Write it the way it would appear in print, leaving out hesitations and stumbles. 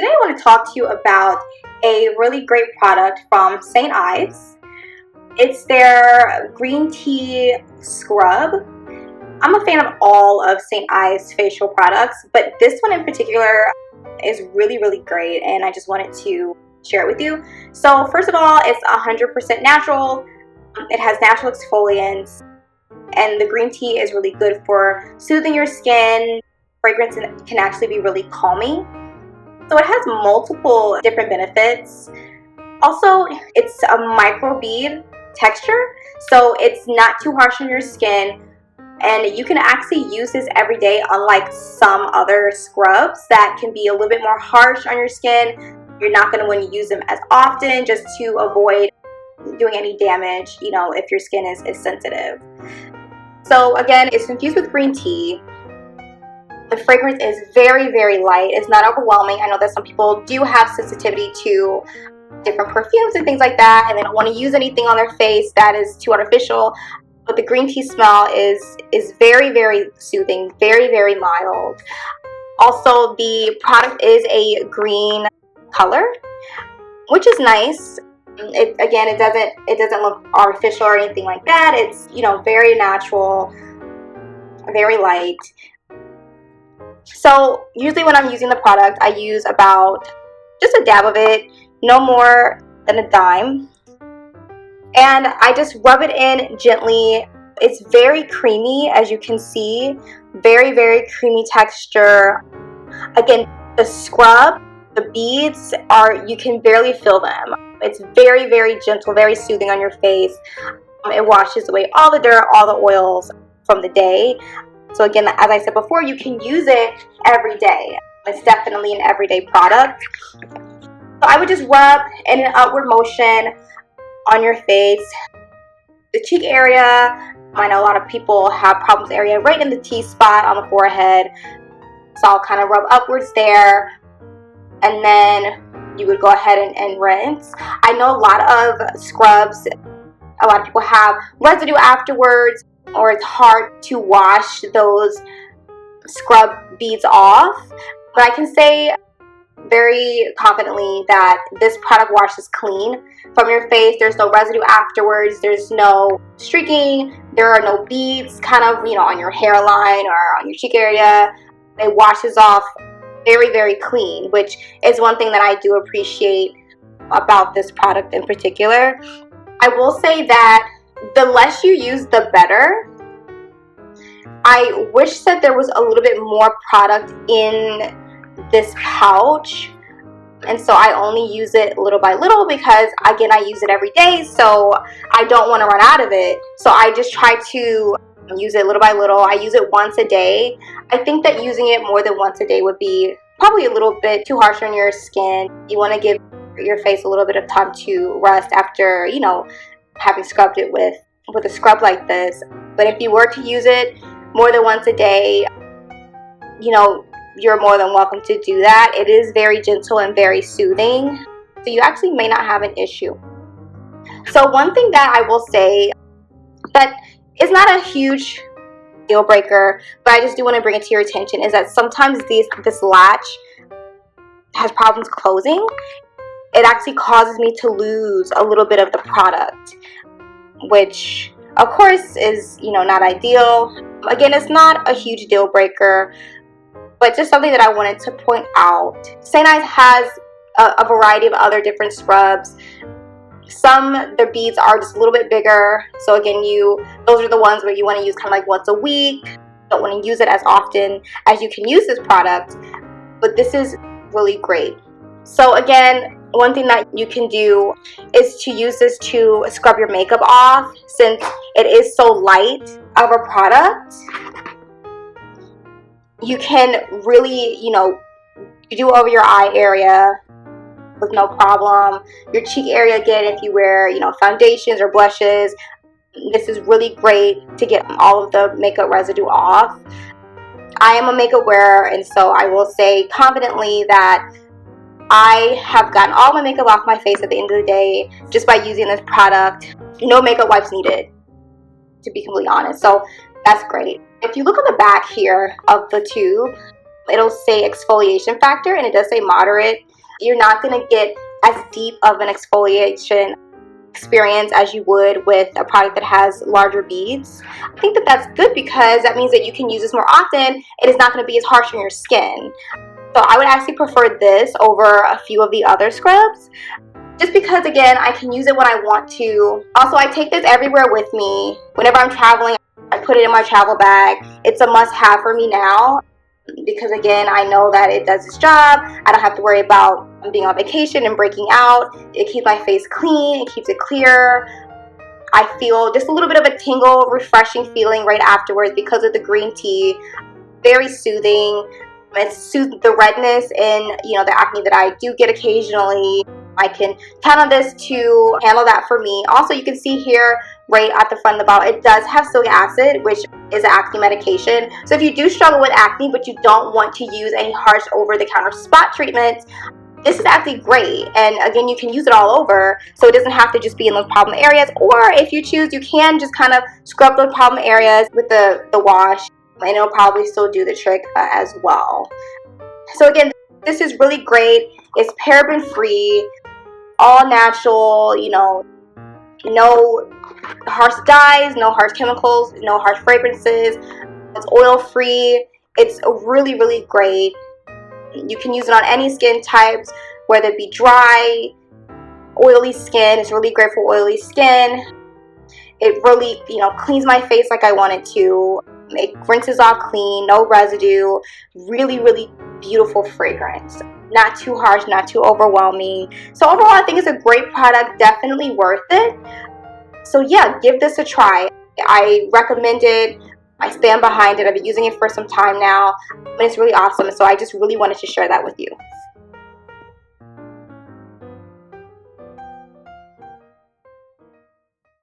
Today I want to talk to you about a really great product from St. Ives. It's their green tea scrub. I'm a fan of all of St. Ives facial products, but this one in particular is really great, and I just wanted to share it with you. So first of all, it's 100% natural. It has natural exfoliants, and the green tea is really good for soothing your skin. Fragrance can actually be really calming. So it has multiple different benefits. Also, it's a micro bead texture, so it's not too harsh on your skin, and you can actually use this every day, unlike some other scrubs that can be a little bit more harsh on your skin. You're not going to want to use them as often, just to avoid doing any damage, if your skin is sensitive. So again, it's infused with green tea. The fragrance is very light. It's not overwhelming. I know that some people do have sensitivity to different perfumes and things like that, and they don't want to use anything on their face that is too artificial. But the green tea smell is very soothing, very mild. Also, the product is a green color, which is nice. It doesn't look artificial or anything like that. It's very natural, very light. So usually when I'm using the product, I use about just a dab of it, no more than a dime, and I just rub it in gently. It's very creamy, as you can see, very creamy texture. Again, the scrub, the beads you can barely feel them. It's very gentle, very soothing on your face. It washes away all the dirt, all the oils from the day. So again, as I said before, you can use it every day. It's definitely an everyday product. So I would just rub in an upward motion on your face, the cheek area. I know a lot of people have problems area right in the T-spot on the forehead. So I'll kind of rub upwards there, and then you would go ahead and rinse. I know a lot of scrubs, a lot of people have residue afterwards, or it's hard to wash those scrub beads off. But I can say very confidently that this product washes clean from your face. There's no residue afterwards. There's no streaking. There are no beads kind of, on your hairline or on your cheek area. It washes off very clean, which is one thing that I do appreciate about this product in particular. I will say that the less you use, the better. I wish that there was a little bit more product in this pouch, and so I only use it little by little because, again, I use it every day, so I don't want to run out of it. So I just try to use it little by little. I use it once a day. I think that using it more than once a day would be probably a little bit too harsh on your skin. You want to give your face a little bit of time to rest after, having scrubbed it with a scrub like this. But if you were to use it more than once a day, you're more than welcome to do that. It is very gentle and very soothing, so you actually may not have an issue. So one thing that I will say that is not a huge deal breaker, but I just do want to bring it to your attention, is that sometimes this latch has problems closing. It actually causes me to lose a little bit of the product, which of course is not ideal. Again, it's not a huge deal breaker, but just something that I wanted to point out. St. Ives has a variety of other different scrubs. The beads are just a little bit bigger, so again, those are the ones where you want to use kind of like once a week. Don't want to use it as often as you can use this product, but this is really great. So again, one thing that you can do is to use this to scrub your makeup off, since it is so light of a product. You can really, do over your eye area with no problem. Your cheek area, again, if you wear, foundations or blushes, this is really great to get all of the makeup residue off. I am a makeup wearer, and so I will say confidently that I have gotten all my makeup off my face at the end of the day just by using this product. No makeup wipes needed, to be completely honest. So that's great. If you look on the back here of the tube, it'll say exfoliation factor, and it does say moderate. You're not going to get as deep of an exfoliation experience as you would with a product that has larger beads. I think that that's good because that means that you can use this more often. It is not going to be as harsh on your skin. So I would actually prefer this over a few of the other scrubs, just because, again, I can use it when I want to. Also, I take this everywhere with me. Whenever I'm traveling, I put it in my travel bag. It's a must-have for me now because, again, I know that it does its job. I don't have to worry about being on vacation and breaking out. It keeps my face clean. It keeps it clear. I feel just a little bit of a tingle, refreshing feeling right afterwards because of the green tea. Very soothing. It soothes the redness and, the acne that I do get occasionally. I can count on this to handle that for me. Also, you can see here right at the front of the bottle, it does have salicylic acid, which is an acne medication. So if you do struggle with acne, but you don't want to use any harsh over-the-counter spot treatments, this is actually great. And again, you can use it all over, so it doesn't have to just be in those problem areas. Or if you choose, you can just kind of scrub those problem areas with the wash, and it'll probably still do the trick as well. So again, this is really great. It's paraben free, all natural, no harsh dyes, no harsh chemicals, no harsh fragrances. It's oil free. It's really, really great. You can use it on any skin types, whether it be dry, oily skin. It's really great for oily skin. It really, cleans my face like I want it to. It rinses off clean, no residue. Really, really beautiful fragrance. Not too harsh, not too overwhelming. So overall, I think it's a great product, definitely worth it. So yeah, give this a try. I recommend it. I stand behind it. I've been using it for some time now, and it's really awesome. So I just really wanted to share that with you.